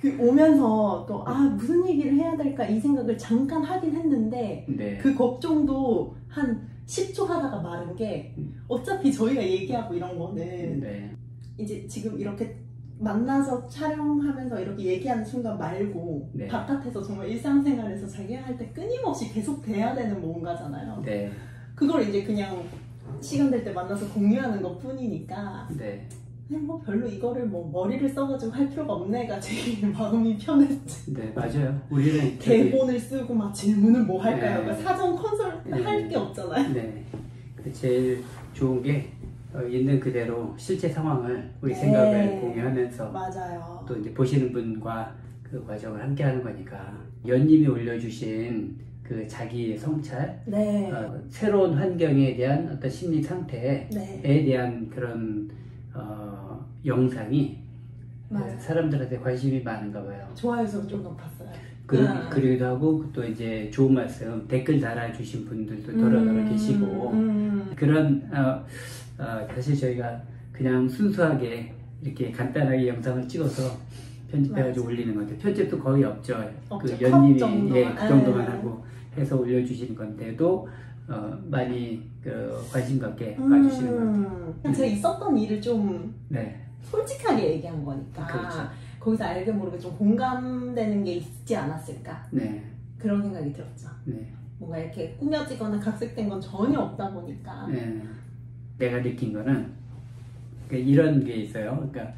그 오면서 또 무슨 얘기를 해야 될까 이 생각을 잠깐 하긴 했는데 네. 그 걱정도 한 10초 하다가 마른 게 어차피 저희가 얘기하고 이런 거는 네. 이제 지금 이렇게 만나서 촬영하면서 이렇게 얘기하는 순간 말고 네. 바깥에서 정말 일상생활에서 자기가 할 때 끊임없이 계속 돼야 되는 뭔가잖아요. 네. 그걸 이제 그냥 시간 될 때 만나서 공유하는 것 뿐이니까 네. 그냥 뭐 별로 이거를 뭐 머리를 써가지고 할 필요가 없네가 제일 마음이 편했지. 네, 맞아요. 우리는 대본을 쓰고 막 질문을 뭐 할까요? 네. 그러니까 사전 컨설트 네. 할 게 없잖아요. 네. 제일 좋은 게 있는 그대로 실제 상황을 우리 네. 생각을 공유하면서 맞아요. 또 이제 보시는 분과 그 과정을 함께 하는 거니까 연님이 올려주신 그 자기 성찰, 네. 새로운 환경에 대한 어떤 심리 상태에 네. 대한 그런 영상이 맞아요. 사람들한테 관심이 많은가 봐요. 좋아요수가 좀 높았어요. 그러기도 하고 또 이제 좋은 말씀 댓글 달아주신 분들도 더러 계시고 그런 사실 저희가 그냥 순수하게 이렇게 간단하게 영상을 찍어서 편집해가지고 올리는 건데 편집도 거의 없죠. 없죠. 그 연님이 정도만. 그 정도만 하고 해서 올려주시는 건데도 많이 관심 갖게 봐주시는 것 같아요. 제가 있었던 일을 좀 네. 솔직하게 얘기한 거니까 그렇죠. 거기서 알게 모르게 좀 공감되는 게 있지 않았을까 네. 그런 생각이 들었죠. 네. 뭔가 이렇게 꾸며지거나 각색된 건 전혀 없다 보니까. 네. 내가 느낀 거는 이런 게 있어요. 그러니까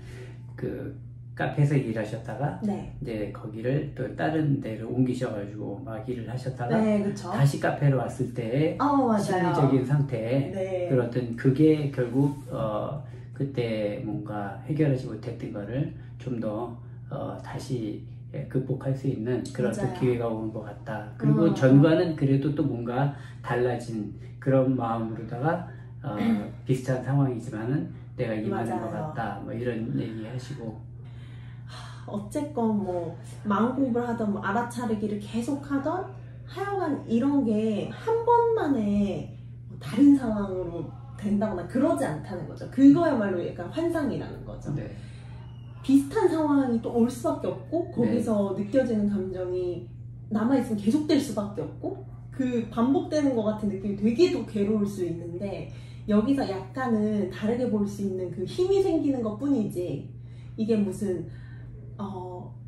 그 카페에서 일하셨다가 네. 이제 거기를 또 다른 데로 옮기셔가지고 막 일을 하셨다가 네, 그쵸. 다시 카페로 왔을 때의 맞아요. 심리적인 상태 네. 그렇던 그게 결국 그때 뭔가 해결하지 못했던 거를 좀 더 다시 극복할 수 있는 그런 또 맞아요. 기회가 오는 것 같다. 그리고 전과는 그래도 또 뭔가 달라진 그런 마음으로다가 비슷한 상황이지만은 내가 임하는 것 같다. 뭐 이런 얘기 하시고. 어쨌건 뭐 마음 공부를 하던 뭐 알아차리기를 계속하던 하여간 이런 게 한 번만에 다른 상황으로 된다거나 그러지 않다는 거죠. 그거야말로 약간 환상이라는 거죠. 네. 비슷한 상황이 또 올 수밖에 없고 거기서 느껴지는 감정이 남아있으면 계속될 수밖에 없고 그 반복되는 것 같은 느낌이 되게 또 괴로울 수 있는데 여기서 약간은 다르게 볼 수 있는 그 힘이 생기는 것 뿐이지 이게 무슨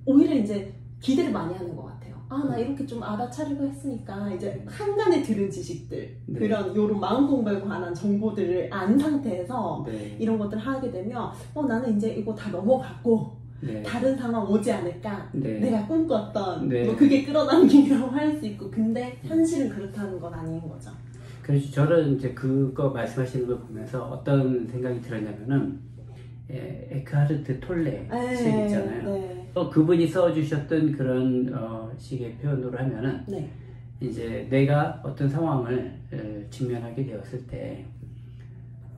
오히려 이제 기대를 많이 하는 것 같아요. 나 이렇게 좀 알아차리고 했으니까 이제 한간에 들은 지식들 그런 요런 마음 공부에 관한 정보들을 안 상태에서 이런 것들을 하게 되면 나는 이제 이거 다 넘어갔고 다른 상황 오지 않을까 내가 꿈꿨던 뭐 그게 끌어당기기라고 할 수 있고 근데 현실은 그렇다는 건 아닌 거죠. 그래서 저는 이제 그거 말씀하시는 걸 보면서 어떤 생각이 들었냐면은 에크하르트 톨레 책 있잖아요. 그분이 써주셨던 그런 식의 표현으로 하면은 이제 내가 어떤 상황을 직면하게 되었을 때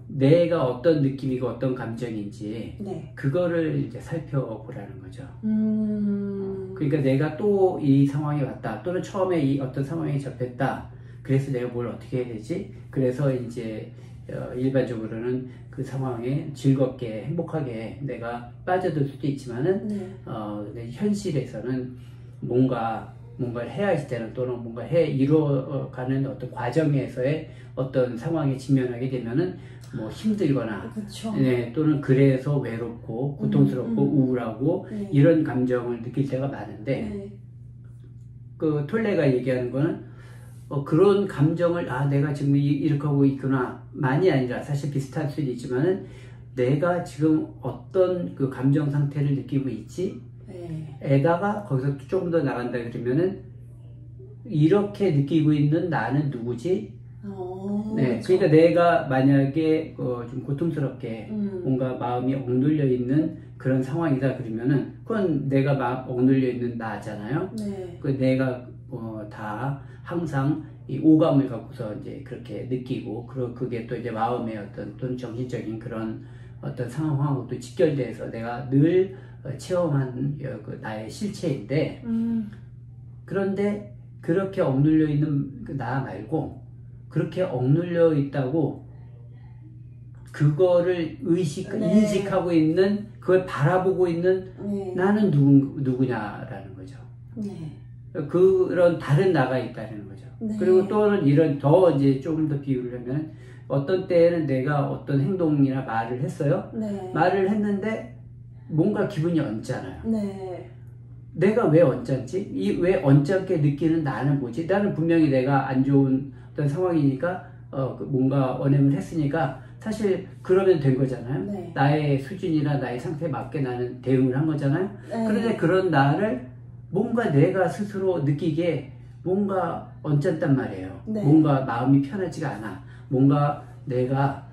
내가 어떤 느낌이고 어떤 감정인지 그거를 이제 살펴보라는 거죠. 그러니까 내가 또 이 상황에 왔다 또는 처음에 이 어떤 상황에 접했다 그래서 내가 뭘 어떻게 해야 되지? 그래서 이제 일반적으로는 그 상황에 즐겁게 행복하게 내가 빠져들 수도 있지만은 근데 현실에서는 뭔가를 해야 할 때는 또는 뭔가 이루어가는 어떤 과정에서의 어떤 상황에 직면하게 되면은 뭐 힘들거나 또는 그래서 외롭고 고통스럽고 우울하고 이런 감정을 느낄 때가 많은데 그 톨레가 얘기하는 거는 그런 감정을 내가 지금 이렇게 하고 있구나 만이 아니라 사실 비슷할 수도 있지만은 내가 지금 어떤 그 감정 상태를 느끼고 있지 에다가 거기서 조금 더 나간다 그러면은 이렇게 느끼고 있는 나는 누구지? 그러니까 내가 만약에 좀 고통스럽게 뭔가 마음이 억눌려 있는 그런 상황이다 그러면은 그건 내가 막 억눌려 있는 나잖아요. 그 내가 다 항상 이 오감을 갖고서 이제 그렇게 느끼고 그리고 그게 또 이제 마음의 어떤 또는 정신적인 그런 어떤 상황하고 또 직결돼서 내가 늘 체험한 그 나의 실체인데 그런데 그렇게 억눌려 있는 그 나 말고 그렇게 억눌려 있다고 그거를 인식하고 있는, 그걸 바라보고 있는 나는 누구냐라는 거죠. 그런 다른 나가 있다는 거죠. 그리고 또는 이런 더 이제 조금 더 비유를 하면 어떤 때에는 내가 어떤 행동이나 말을 했어요. 말을 했는데 뭔가 기분이 언짢아요. 내가 왜 언짢지? 왜 언짢게 느끼는 나는 뭐지? 나는 분명히 내가 안 좋은 어떤 상황이니까 뭔가 언행을 했으니까 사실 그러면 된 거잖아요. 나의 수준이나 나의 상태에 맞게 나는 대응을 한 거잖아요. 그런데 그런 나를 뭔가 내가 스스로 느끼기에 뭔가 언짢단 말이에요. 뭔가 마음이 편하지가 않아. 뭔가 내가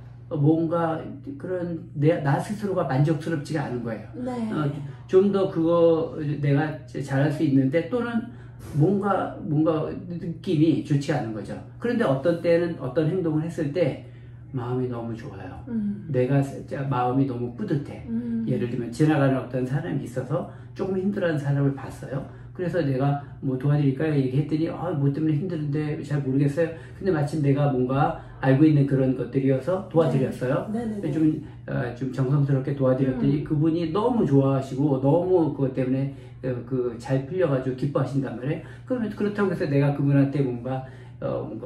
그런 나 스스로가 만족스럽지가 않은 거예요. 좀 더 그거 내가 잘할 수 있는데 또는 뭔가 느낌이 좋지 않은 거죠. 그런데 어떤 때는 어떤 행동을 했을 때 마음이 너무 좋아요. 내가 마음이 너무 뿌듯해. 예를 들면 지나가는 어떤 사람이 있어서 조금 힘들어하는 사람을 봤어요. 그래서 내가 뭐 도와드릴까요? 얘기했더니 뭐 때문에 힘드는데 잘 모르겠어요. 근데 마침 내가 뭔가 알고 있는 그런 것들이어서 도와드렸어요. 좀 정성스럽게 도와드렸더니 그분이 너무 좋아하시고 너무 그것 때문에 잘 풀려가지고 기뻐하신단 말이에요. 그러면 그렇다고 해서 내가 그분한테 뭔가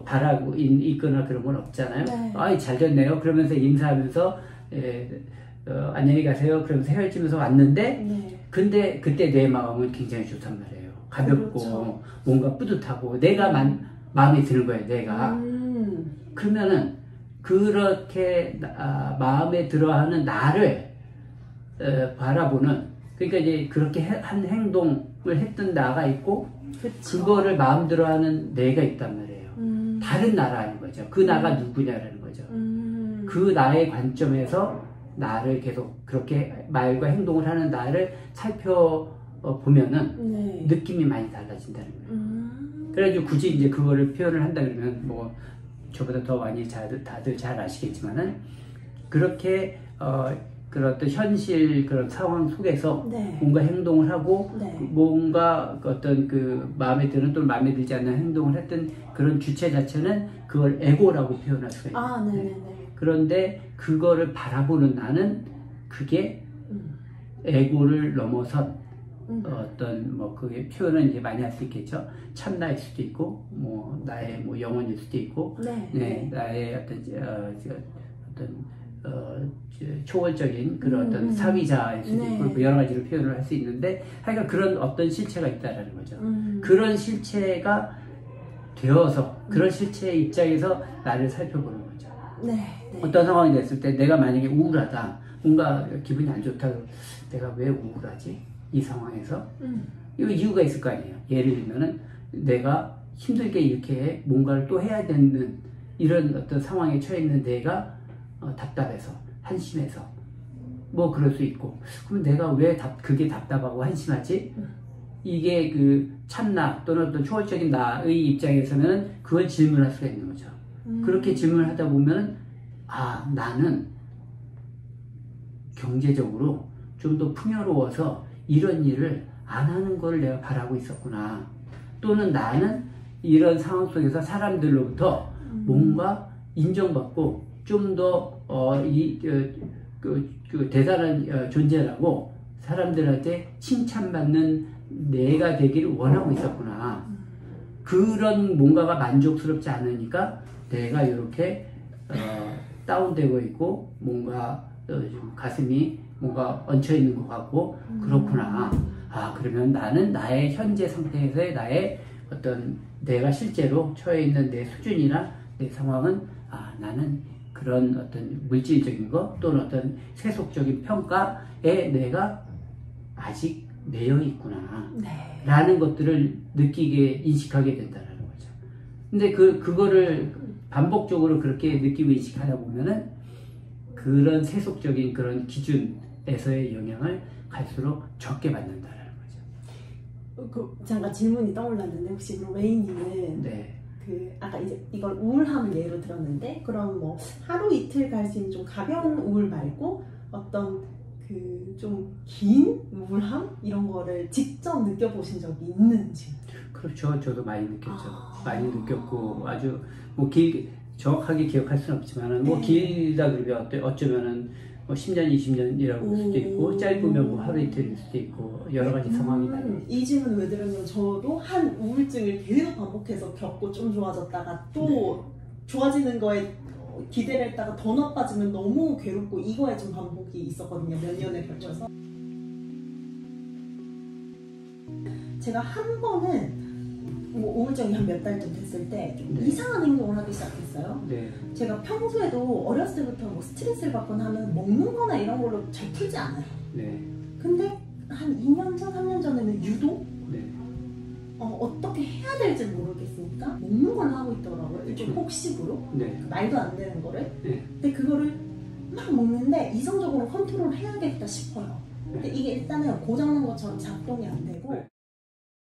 바라고 있거나 그런 건 없잖아요. 잘 됐네요. 그러면서 인사하면서 안녕히 가세요. 그러면서 헤어지면서 왔는데 근데 그때 내 마음은 굉장히 좋단 말이에요. 가볍고 뭔가 뿌듯하고 내가 마음에 드는 거예요. 내가 그러면은 그렇게 마음에 들어하는 나를 바라보는, 그러니까 이제 그렇게 한 행동을 했던 나가 있고 그거를 마음대로 하는 내가 있단 말이에요. 다른 나라는 거죠. 그 나가 누구냐라는 거죠. 그 나의 관점에서 나를 계속 그렇게 말과 행동을 하는 나를 살펴보면은 느낌이 많이 달라진다는 거예요. 그래가지고 굳이 이제 그거를 표현을 한다 그러면 뭐 저보다 더 많이 다들 잘 아시겠지만은 그렇게 그런 어떤 현실 그런 상황 속에서 뭔가 행동을 하고 뭔가 어떤 그 마음에 드는 또는 마음에 들지 않는 행동을 했던 그런 주체 자체는 그걸 에고라고 표현할 수가 있어요. 그런데 그거를 바라보는 나는 그게 에고를 넘어선 어떤 뭐 그게 표현은 이제 많이 할 수 있겠죠. 참나일 수도 있고 뭐 나의 뭐 영혼일 수도 있고 나의 어떤 초월적인 그런 어떤 사위자일 수도 있고 뭐 여러 가지로 표현을 할 수 있는데 하여간 그런 어떤 실체가 있다라는 거죠. 그런 실체가 되어서 그런 실체의 입장에서 나를 살펴보는 거죠. 어떤 상황이 됐을 때 내가 만약에 우울하다, 뭔가 기분이 안 좋다, 내가 왜 우울하지? 이 상황에서 이유가 있을 거 아니에요. 예를 들면은 내가 힘들게 이렇게 뭔가를 또 해야 되는 이런 어떤 상황에 처해 있는 내가 답답해서 한심해서 뭐 그럴 수 있고, 그럼 내가 왜 그게 답답하고 한심하지? 이게 그 참나 또는 어떤 초월적인 나의 입장에서는 그걸 질문할 수가 있는 거죠. 그렇게 질문하다 보면 나는 경제적으로 좀 더 풍요로워서 이런 일을 안 하는 걸 내가 바라고 있었구나. 또는 나는 이런 상황 속에서 사람들로부터 뭔가 인정받고 좀 더 대단한 존재라고 사람들한테 칭찬받는 내가 되기를 원하고 있었구나. 그런 뭔가가 만족스럽지 않으니까 내가 이렇게 다운되고 있고 뭔가 좀 가슴이 뭔가 얹혀 있는 것 같고 그렇구나. 그러면 나는 나의 현재 상태에서의 나의 어떤 내가 실제로 처해 있는 내 수준이나 내 상황은 나는 그런 어떤 물질적인 것 또는 어떤 세속적인 평가에 내가 아직 매여 있구나 라는 것들을 느끼게 인식하게 된다는 거죠. 근데 그거를 반복적으로 그렇게 느끼고 인식하다 보면은 그런 세속적인 그런 기준에서의 영향을 갈수록 적게 받는다라는 거죠. 잠깐 질문이 떠올랐는데 혹시 그럼 웨이님은 아까 이제 이걸 우울함을 예로 들었는데 그럼 뭐 하루 이틀 갈 수 있는 좀 가벼운 우울 말고 어떤 그 좀 긴 우울함 이런 거를 직접 느껴보신 적이 있는지? 그렇죠. 저도 많이 느꼈죠. 많이 느꼈고 아주 뭐 길게 정확하게 기억할 수는 없지만 뭐 길다 그러면 어쩌면은 뭐 10년, 20년이라고 할 수도 있고 짧으면 뭐 하루 이틀일 수도 있고 여러 가지 상황이 나요. 이 질문을 왜 드렸냐면 저도 한 우울증을 계속 반복해서 겪고 좀 좋아졌다가 또 좋아지는 거에 기대를 했다가 더 나빠지면 너무 괴롭고 이거에 좀 반복이 있었거든요. 몇 년에 걸쳐서. 제가 한 번은 뭐 우울증이 한 몇 달쯤 됐을 때 좀 이상한 행동을 하기 시작했어요. 제가 평소에도 어렸을 때부터 뭐 스트레스를 받거나 하면 먹는 거나 이런 걸로 잘 풀지 않아요. 근데 한 2년 전, 3년 전에는 유독 어떻게 해야 될지 모르겠으니까 먹는 걸 하고 있더라고요. 좀 혹식으로 말도 안 되는 거를. 근데 그거를 막 먹는데 이성적으로 컨트롤 해야겠다 싶어요. 근데 이게 일단은 고장난 것처럼 작동이 안 되고